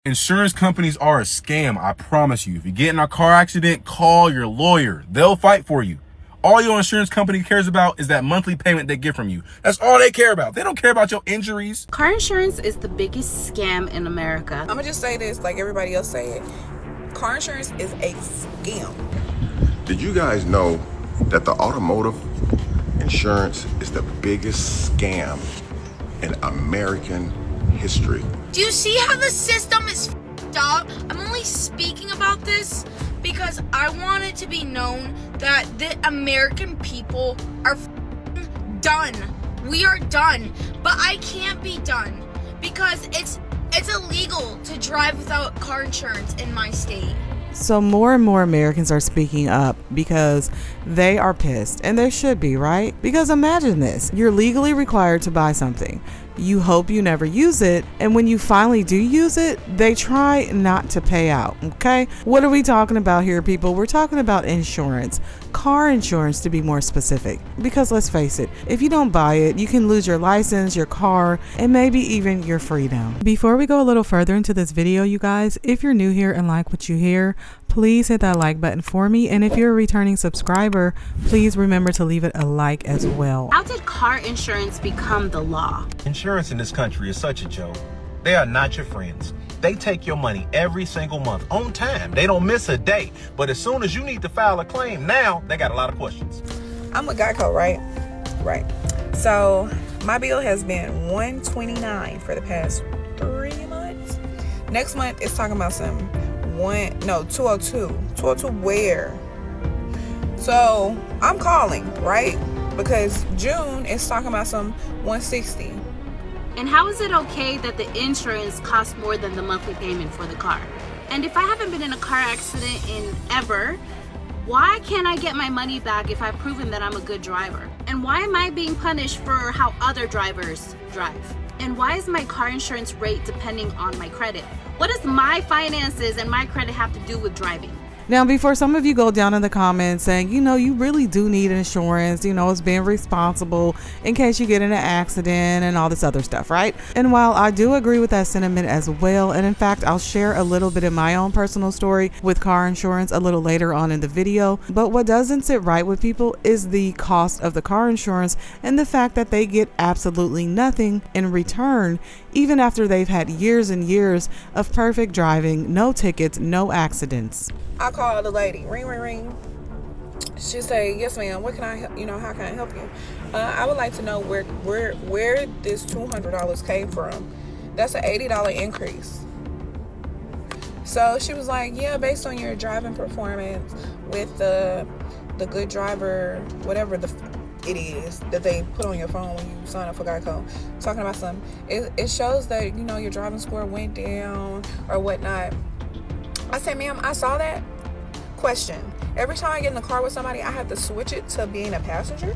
Insurance companies are a scam, I promise you. If you get in a car accident, call your lawyer. They'll fight for you. All your insurance company cares about is that monthly payment they get from you. That's all they care about. They don't care about your injuries. Car insurance is the biggest scam in America. I'm gonna just say this like everybody else say it. Car insurance is a scam. Did you guys know that the automotive insurance is the biggest scam in American history? Do you see how the system is f***ed up? I'm only speaking about this because I want it to be known that the American people are f***ing done. We are done. But I can't be done because it's illegal to drive without car insurance in my state. So more and more Americans are speaking up because they are pissed, and they should be, right? Because imagine this, you're legally required to buy something. You hope you never use it, and when you finally do use it, they try not to pay out, okay? What are we talking about here, people? We're talking about insurance, car insurance to be more specific. Because let's face it, if you don't buy it, you can lose your license, your car, and maybe even your freedom. Before we go a little further into this video, you guys, if you're new here and like what you hear, please hit that like button for me. And if you're a returning subscriber, please remember to leave it a like as well. How did car insurance become the law? Insurance in this country is such a joke. They are not your friends. They take your money every single month on time. They don't miss a day. But as soon as you need to file a claim, now they got a lot of questions. I'm with Geico, right? Right. So my bill has been $129 for the past 3 months. Next month it's talking about some 202. 202 where? So I'm calling, right? Because June is talking about some 160. And how is it okay that the insurance costs more than the monthly payment for the car? And if I haven't been in a car accident in ever, why can't I get my money back if I've proven that I'm a good driver? And why am I being punished for how other drivers drive? And why is my car insurance rate depending on my credit? What does my finances and my credit have to do with driving? Now, before some of you go down in the comments saying, you really do need insurance, it's being responsible in case you get in an accident and all this other stuff, right? And while I do agree with that sentiment as well, and in fact, I'll share a little bit of my own personal story with car insurance a little later on in the video, but what doesn't sit right with people is the cost of the car insurance and the fact that they get absolutely nothing in return, even after they've had years and years of perfect driving, no tickets, no accidents. I called the lady, ring, ring, ring. She say, yes, ma'am. What can I, how can I help you? I would like to know where this $200 came from. That's an $80 increase. So she was like, yeah, based on your driving performance with the good driver, whatever it is that they put on your phone when you sign up for Geico, talking about something. It shows that, your driving score went down or whatnot. I said, ma'am, I saw that. Question. Every time I get in the car with somebody, I have to switch it to being a passenger?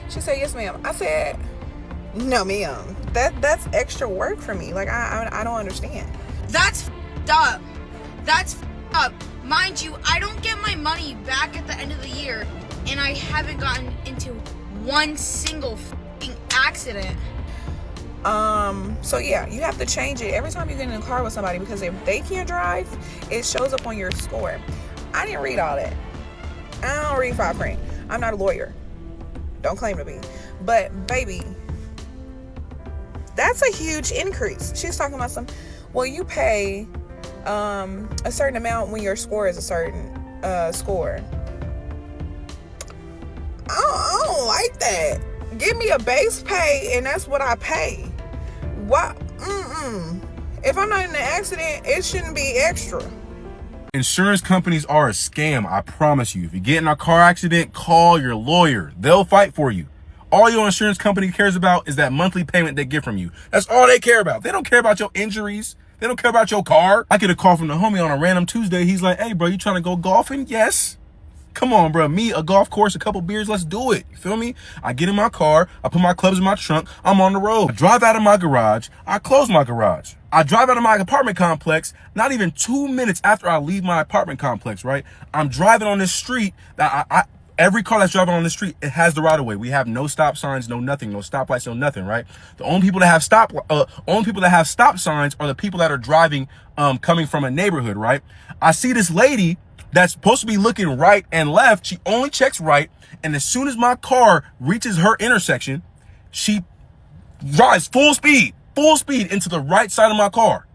She said, yes, ma'am. I said, no, ma'am. That's extra work for me. Like, I don't understand. That's f***ed up. That's f***ed up. Mind you, I don't get my money back at the end of the year, and I haven't gotten into one single f***ing accident. So yeah, you have to change it every time you get in a car with somebody, because if they can't drive, it shows up on your score. I didn't read all that. I don't read fine print. I'm not a lawyer. Don't claim to be. But baby, that's a huge increase. She's talking about well, you pay a certain amount when your score is a certain score. I don't like that. Give me a base pay and that's what I pay. What? If I'm not in an accident, it shouldn't be extra. Insurance companies are a scam, I promise you. If you get in a car accident, call your lawyer. They'll fight for you. All your insurance company cares about is that monthly payment they get from you. That's all they care about. They don't care about your injuries. They don't care about your car. I get a call from the homie on a random Tuesday. He's like, hey, bro, you trying to go golfing? Yes. Come on, bro. Me, a golf course, a couple beers, let's do it. You feel me? I get in my car. I put my clubs in my trunk. I'm on the road. I drive out of my garage. I close my garage. I drive out of my apartment complex. Not even 2 minutes after I leave my apartment complex, right? I'm driving on this street that Every car that's driving on the street, it has the right of way. We have no stop signs, no nothing, no stoplights, no nothing, right? The only people that have stop signs are the people that are driving, coming from a neighborhood, right? I see this lady that's supposed to be looking right and left. She only checks right, and as soon as my car reaches her intersection, she drives full speed into the right side of my car,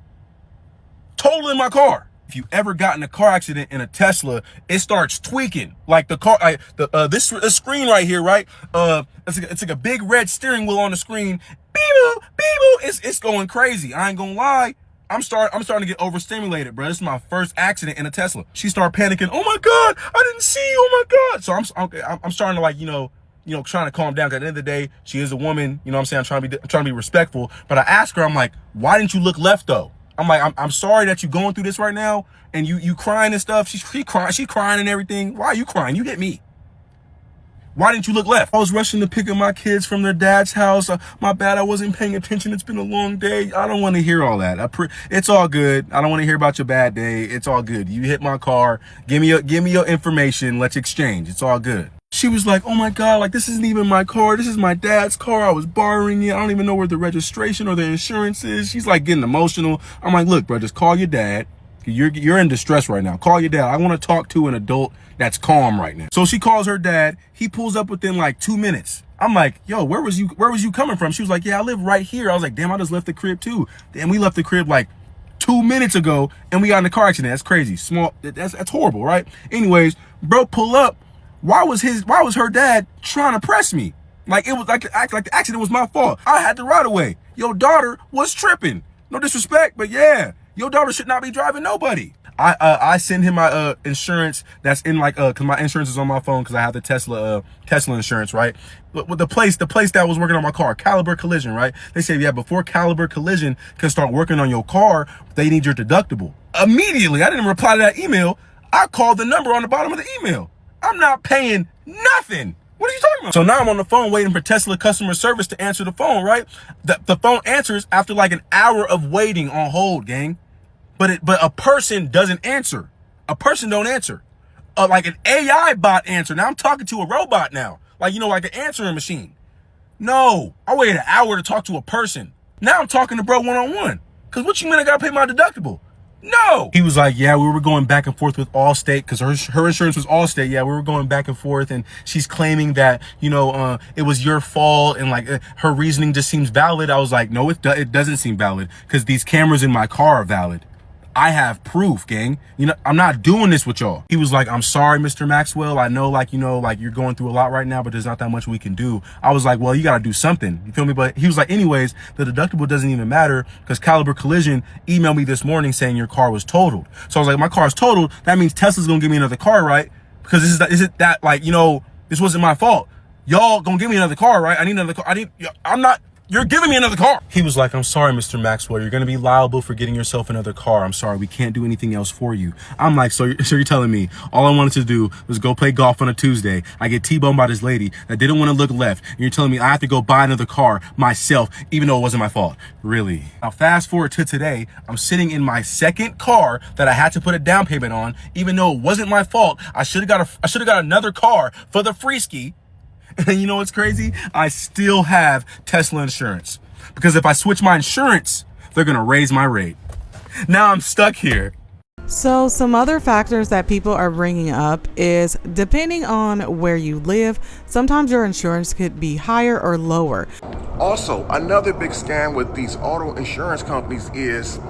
totaling my car. If you ever got in a car accident in a Tesla, it starts tweaking. Like the car, this screen right here, right? It's like a big red steering wheel on the screen. Beep-boo, beep-boo. It's going crazy. I ain't gonna lie. I'm starting to get overstimulated, bro. This is my first accident in a Tesla. She started panicking. Oh my God, I didn't see you. Oh my God. So I'm starting to, like, trying to calm down. 'Cause at the end of the day, she is a woman. You know what I'm saying? I'm trying to be respectful. But I asked her, I'm like, why didn't you look left though? I'm like, I'm sorry that you're going through this right now, and you crying and stuff. She's crying and everything. Why are you crying? You hit me. Why didn't you look left? I was rushing to pick up my kids from their dad's house. My bad, I wasn't paying attention. It's been a long day. I don't want to hear all that. It's all good. I don't want to hear about your bad day. It's all good. You hit my car. Give me your information. Let's exchange. It's all good. She was like, oh my God, like, this isn't even my car. This is my dad's car. I was borrowing it. I don't even know where the registration or the insurance is. She's like getting emotional. I'm like, look, bro, just call your dad. You're in distress right now. Call your dad. I want to talk to an adult that's calm right now. So she calls her dad. He pulls up within like 2 minutes. I'm like, yo, where was you coming from? She was like, yeah, I live right here. I was like, damn, I just left the crib too. Damn, we left the crib like 2 minutes ago and we got in a car accident. That's crazy. That's horrible, right? Anyways, bro, pull up. Why was her dad trying to press me? Like, it was like the accident was my fault. I had the right of way. Your daughter was tripping. No disrespect, but yeah, your daughter should not be driving nobody. I send him my insurance that's in, like, cause my insurance is on my phone because I have the Tesla insurance, right? But the place that was working on my car, Caliber Collision, right? They say, yeah, before Caliber Collision can start working on your car, they need your deductible. Immediately, I didn't reply to that email. I called the number on the bottom of the email. I'm not paying nothing. What are you talking about? So now I'm on the phone waiting for Tesla customer service to answer the phone, right? The phone answers after like an hour of waiting on hold, gang. But a person doesn't answer. A person don't answer. Like an AI bot answer. Now I'm talking to a robot now. Like, like an answering machine. No, I waited an hour to talk to a person. Now I'm talking to bro one-on-one. Cause what you mean I gotta pay my deductible? No. He was like, yeah, we were going back and forth with Allstate because her insurance was Allstate. Yeah, we were going back and forth, and she's claiming that, it was your fault, and like her reasoning just seems valid. I was like, no, it doesn't seem valid because these cameras in my car are valid. I have proof, gang. I'm not doing this with y'all. He was like, I'm sorry, Mr. Maxwell. I know, like you're going through a lot right now, but there's not that much we can do. I was like, well, you got to do something. You feel me? But he was like, anyways, the deductible doesn't even matter because Caliber Collision emailed me this morning saying your car was totaled. So I was like, my car's totaled. That means Tesla's going to give me another car, right? Because this wasn't my fault. Y'all going to give me another car, right? I need another car. You're giving me another car. He was like, I'm sorry, Mr. Maxwell. You're going to be liable for getting yourself another car. I'm sorry. We can't do anything else for you. I'm like, so you're telling me all I wanted to do was go play golf on a Tuesday. I get T-boned by this lady that didn't want to look left. And you're telling me I have to go buy another car myself, even though it wasn't my fault. Really? Now, fast forward to today. I'm sitting in my second car that I had to put a down payment on, even though it wasn't my fault. I should have got another car for the free ski. And you know what's crazy? I still have Tesla insurance because if I switch my insurance, they're going to raise my rate. Now I'm stuck here. So some other factors that people are bringing up is depending on where you live, sometimes your insurance could be higher or lower. Also, another big scam with these auto insurance companies is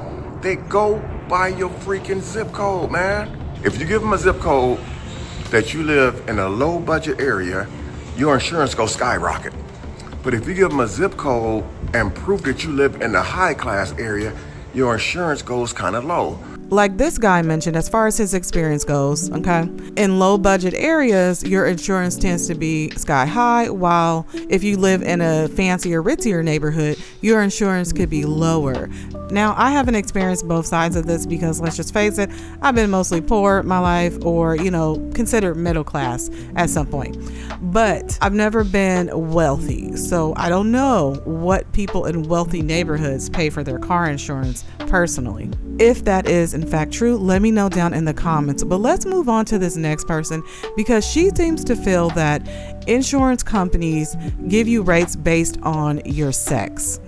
they go by your freaking zip code, man. If you give them a zip code that you live in a low budget area, your insurance goes skyrocket. But if you give them a zip code and prove that you live in the high class area, your insurance goes kind of low. Like this guy mentioned, as far as his experience goes, okay, in low budget areas, your insurance tends to be sky high, while if you live in a fancier, ritzier neighborhood, your insurance could be lower. Now, I haven't experienced both sides of this because let's just face it, I've been mostly poor my life or, considered middle class at some point. But I've never been wealthy, so I don't know what people in wealthy neighborhoods pay for their car insurance personally. If that is in fact true? Let me know down in the comments. But let's move on to this next person, because she seems to feel that insurance companies give you rates based on your sex.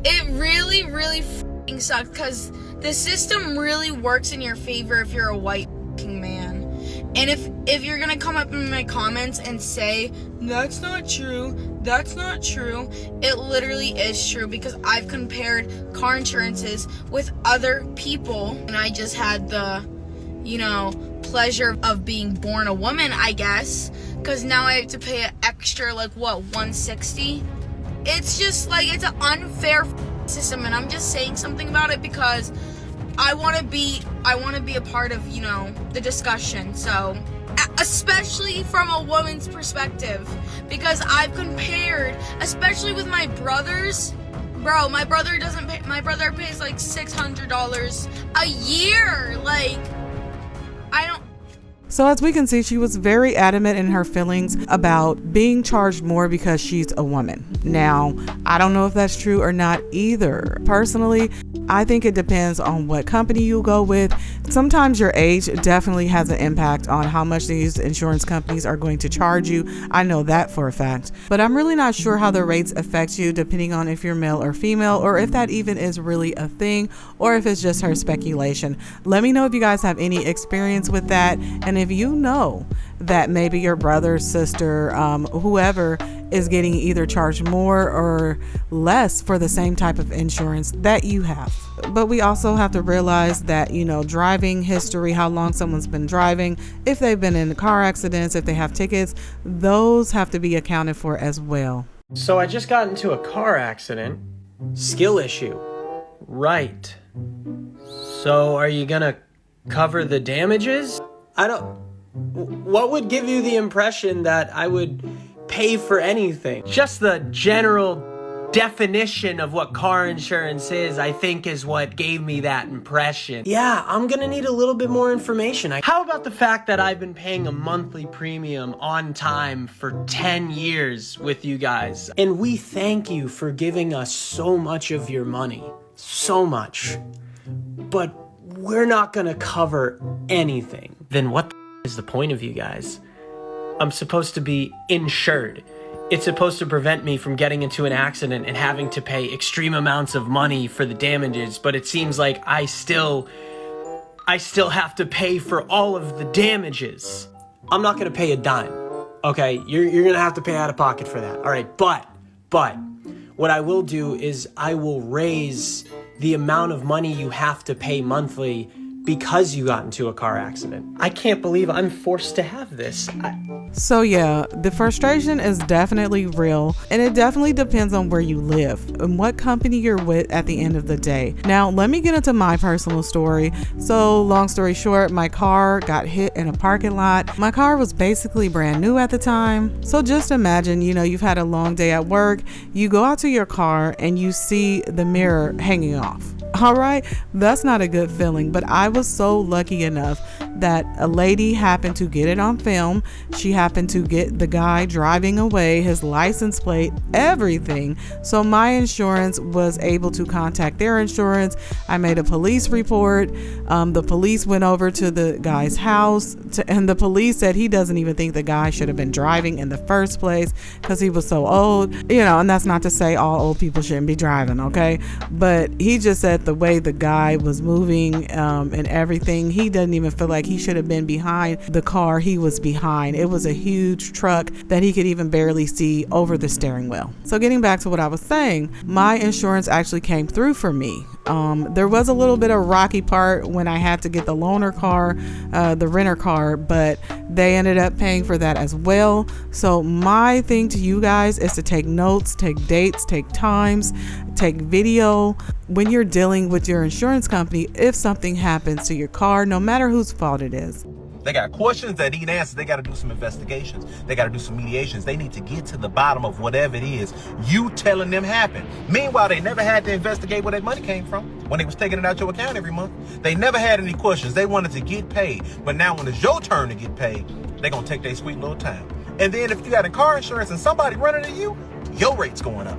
It really, really f***ing sucks, because the system really works in your favor if you're a white f***ing man. And if you're gonna come up in my comments and say, that's not true, it literally is true, because I've compared car insurances with other people, and I just had the, pleasure of being born a woman, I guess, because now I have to pay an extra, $160? It's just, it's an unfair system, and I'm just saying something about it because I want to be a part of, the discussion. So, especially from a woman's perspective, because I've compared, especially with my brothers. Bro, my brother pays like $600 a year. So as we can see, she was very adamant in her feelings about being charged more because she's a woman. Now, I don't know if that's true or not either. Personally, I think it depends on what company you go with. Sometimes your age definitely has an impact on how much these insurance companies are going to charge you. I know that for a fact. But I'm really not sure how the rates affect you depending on if you're male or female, or if that even is really a thing, or if it's just her speculation. Let me know if you guys have any experience with that, and if you know that maybe your brother, sister, whoever is getting either charged more or less for the same type of insurance that you have. But we also have to realize that, driving history, how long someone's been driving, if they've been in car accidents, if they have tickets, those have to be accounted for as well. So I just got into a car accident. Skill issue. Right. So are you gonna cover the damages? What would give you the impression that I would pay for anything? Just the general definition of what car insurance is, I think, is what gave me that impression. Yeah, I'm gonna need a little bit more information. How about the fact that I've been paying a monthly premium on time for 10 years with you guys? And we thank you for giving us so much of your money. So much. But we're not gonna cover anything. Then what is the point of you guys? I'm supposed to be insured. It's supposed to prevent me from getting into an accident and having to pay extreme amounts of money for the damages, but it seems like I still have to pay for all of the damages. I'm not gonna pay a dime, okay? You're gonna have to pay out of pocket for that, all right? But what I will do is I will raise the amount of money you have to pay monthly because you got into a car accident. I can't believe I'm forced to have this. So yeah, the frustration is definitely real, and it definitely depends on where you live and what company you're with at the end of the day. Now, let me get into my personal story. So long story short, my car got hit in a parking lot. My car was basically brand new at the time. So just imagine, you've had a long day at work, you go out to your car and you see the mirror hanging off. All right, that's not a good feeling, but I was so lucky enough that a lady happened to get it on film. She happened to get the guy driving away, his license plate, everything. So my insurance was able to contact their insurance. I made a police report. The police went over to the guy's house, and the police said he doesn't even think the guy should have been driving in the first place because he was so old, and that's not to say all old people shouldn't be driving, okay? But he just said the way the guy was moving and everything, he doesn't even feel like he should have been behind the car he was behind. It was a huge truck that he could even barely see over the steering wheel. So getting back to what I was saying, my insurance actually came through for me. There was a little bit of rocky part when I had to get the loaner car, the renter car, but they ended up paying for that as well. So my thing to you guys is to take notes, take dates, take times, take video when you're dealing with your insurance company if something happens to your car, no matter whose fault it is. They got questions that need answers. They got to do some investigations. They got to do some mediations. They need to get to the bottom of whatever it is you telling them happened. Meanwhile, they never had to investigate where that money came from when they was taking it out your account every month. They never had any questions. They wanted to get paid. But now when it's your turn to get paid, they're going to take their sweet little time. And then if you got a car insurance and somebody running to you, your rate's going up.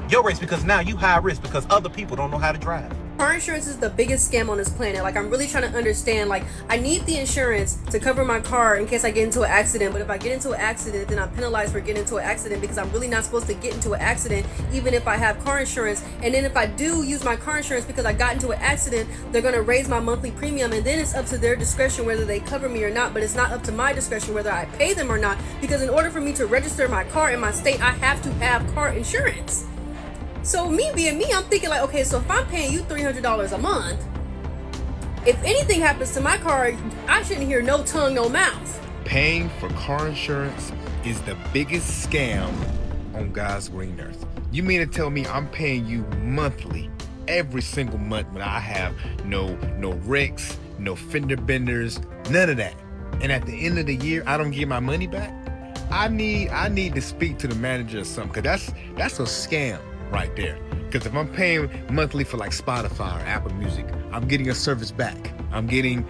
Your rate's because now you high risk because other people don't know how to drive. Car insurance is the biggest scam on this planet. Like, I'm really trying to understand, like, I need the insurance to cover my car in case I get into an accident, but if I get into an accident, then I'm penalized for getting into an accident because I'm really not supposed to get into an accident even if I have car insurance. And then if I do use my car insurance because I got into an accident, they're going to raise my monthly premium, and then it's up to their discretion whether they cover me or not, but it's not up to my discretion whether I pay them or not, because in order for me to register my car in my state, I have to have car insurance. So me being me, I'm thinking like, okay, so if I'm paying you $300 a month, if anything happens to my car, I shouldn't hear no tongue, no mouth. Paying for car insurance is the biggest scam on God's green earth. You mean to tell me I'm paying you monthly, every single month, when I have no wrecks, no fender benders, none of that. And at the end of the year, I don't get my money back? I need to speak to the manager or something, because that's a scam right there. Because if I'm paying monthly for like Spotify or Apple Music, I'm getting a service back. I'm getting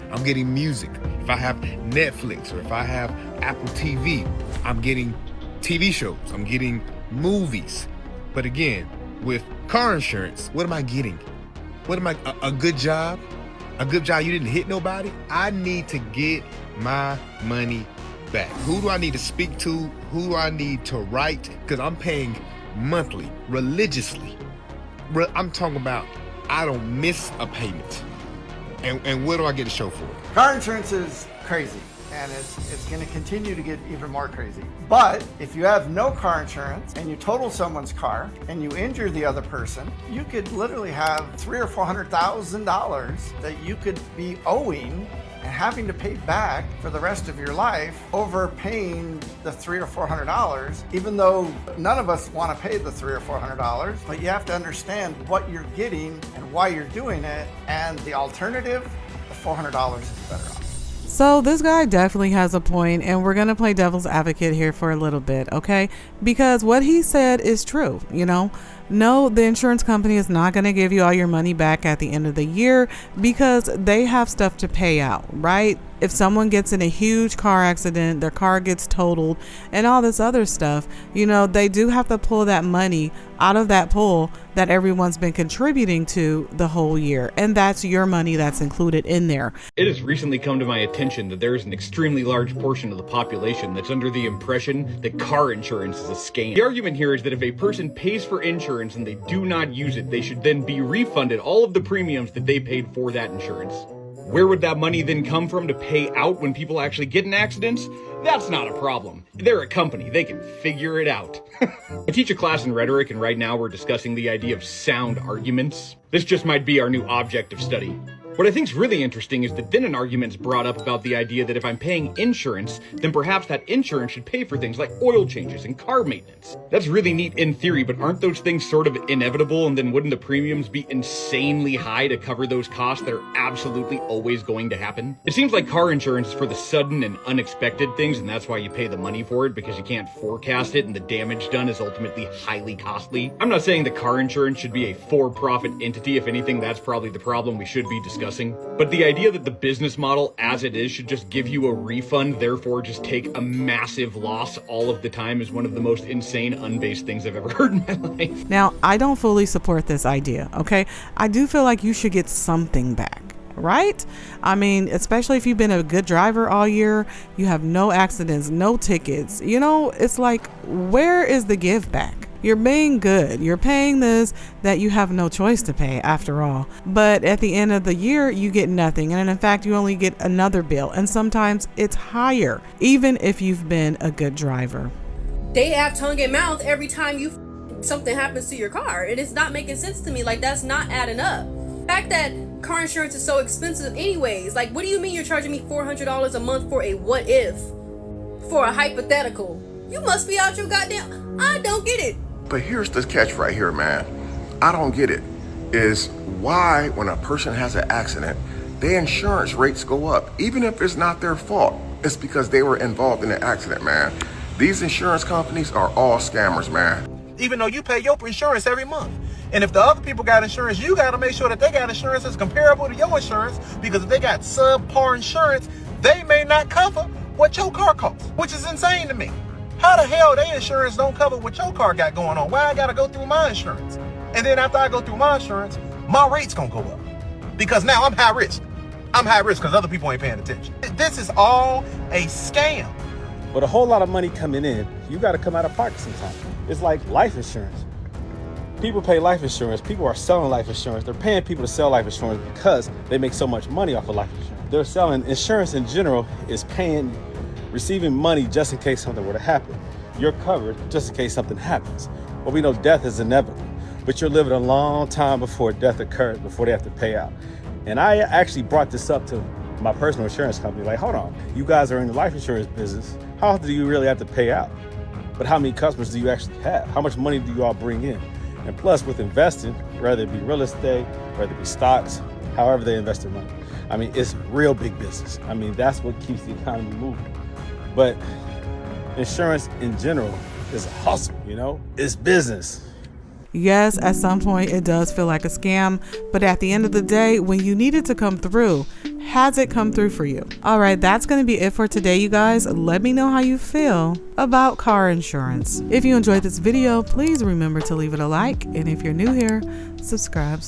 music. If I have Netflix or if I have Apple TV, I'm getting TV shows. I'm getting movies. But again, with car insurance, what am I getting? What am I, a good job? A good job, you didn't hit nobody? I need to get my money back. Who do I need to speak to? Who do I need to write? Because I'm paying monthly, religiously. I'm talking about I don't miss a payment. And what do I get to show for it? Car insurance is crazy, and it's going to continue to get even more crazy. But if you have no car insurance and you total someone's car and you injure the other person, you could literally have $300,000 or $400,000 that you could be owing and having to pay back for the rest of your life over paying the $300 or $400, even though none of us want to pay the $300 or $400, but you have to understand what you're getting and why you're doing it, and the alternative, the $400 is better off. So this guy definitely has a point, and we're going to play devil's advocate here for a little bit, okay? Because what he said is true, you know? No, the insurance company is not going to give you all your money back at the end of the year because they have stuff to pay out, right? If someone gets in a huge car accident, their car gets totaled and all this other stuff, you know, they do have to pull that money out of that pool that everyone's been contributing to the whole year. And that's your money that's included in there. It has recently come to my attention that there is an extremely large portion of the population that's under the impression that car insurance is a scam. The argument here is that if a person pays for insurance and they do not use it, they should then be refunded all of the premiums that they paid for that insurance. Where would that money then come from to pay out when people actually get in accidents? That's not a problem. They're a company. They can figure it out. I teach a class in rhetoric, and right now we're discussing the idea of sound arguments. This just might be our new object of study. What I think is really interesting is that then an argument is brought up about the idea that if I'm paying insurance, then perhaps that insurance should pay for things like oil changes and car maintenance. That's really neat in theory, but aren't those things sort of inevitable, and then wouldn't the premiums be insanely high to cover those costs that are absolutely always going to happen? It seems like car insurance is for the sudden and unexpected things, and that's why you pay the money for it, because you can't forecast it and the damage done is ultimately highly costly. I'm not saying that car insurance should be a for-profit entity. If anything, that's probably the problem we should be discussing. But the idea that the business model as it is should just give you a refund, therefore just take a massive loss all of the time, is one of the most insane, unbased things I've ever heard in my life. Now, I don't fully support this idea, okay? I do feel like you should get something back, right? I mean, especially if you've been a good driver all year, you have no accidents, no tickets. You know, it's like, where is the give back? You're being good. You're paying this that you have no choice to pay after all. But at the end of the year, you get nothing. And in fact, you only get another bill. And sometimes it's higher, even if you've been a good driver. They have tongue and mouth every time something happens to your car. And it's not making sense to me. Like, that's not adding up. The fact that car insurance is so expensive anyways. Like, what do you mean you're charging me $400 a month for a what if? For a hypothetical? You must be out your goddamn... I don't get it. But here's the catch right here, man. I don't get it. Is why when a person has an accident, their insurance rates go up, even if it's not their fault. It's because they were involved in the accident, man. These insurance companies are all scammers, man. Even though you pay your insurance every month. And if the other people got insurance, you got to make sure that they got insurance that's comparable to your insurance, because if they got subpar insurance, they may not cover what your car costs, which is insane to me. How the hell their insurance don't cover what your car got going on? Why I gotta go through my insurance? And then after I go through my insurance, my rate's gonna go up. Because now I'm high risk. I'm high risk because other people ain't paying attention. This is all a scam. With a whole lot of money coming in, you got to come out of pocket sometimes. It's like life insurance. People pay life insurance. People are selling life insurance. They're paying people to sell life insurance because they make so much money off of life insurance. They're selling insurance in general is receiving money just in case something were to happen. You're covered just in case something happens. Well, we know death is inevitable, but you're living a long time before death occurs, before they have to pay out. And I actually brought this up to my personal insurance company. Like, hold on, you guys are in the life insurance business. How often do you really have to pay out? But how many customers do you actually have? How much money do you all bring in? And plus with investing, whether it be real estate, whether it be stocks, however they invest their money. I mean, it's real big business. I mean, that's what keeps the economy moving. But insurance in general is a hustle, you know? It's business. Yes, at some point it does feel like a scam, but at the end of the day, when you need it to come through, has it come through for you? All right, that's going to be it for today, you guys. Let me know how you feel about car insurance. If you enjoyed this video, please remember to leave it a like. And if you're new here, subscribe.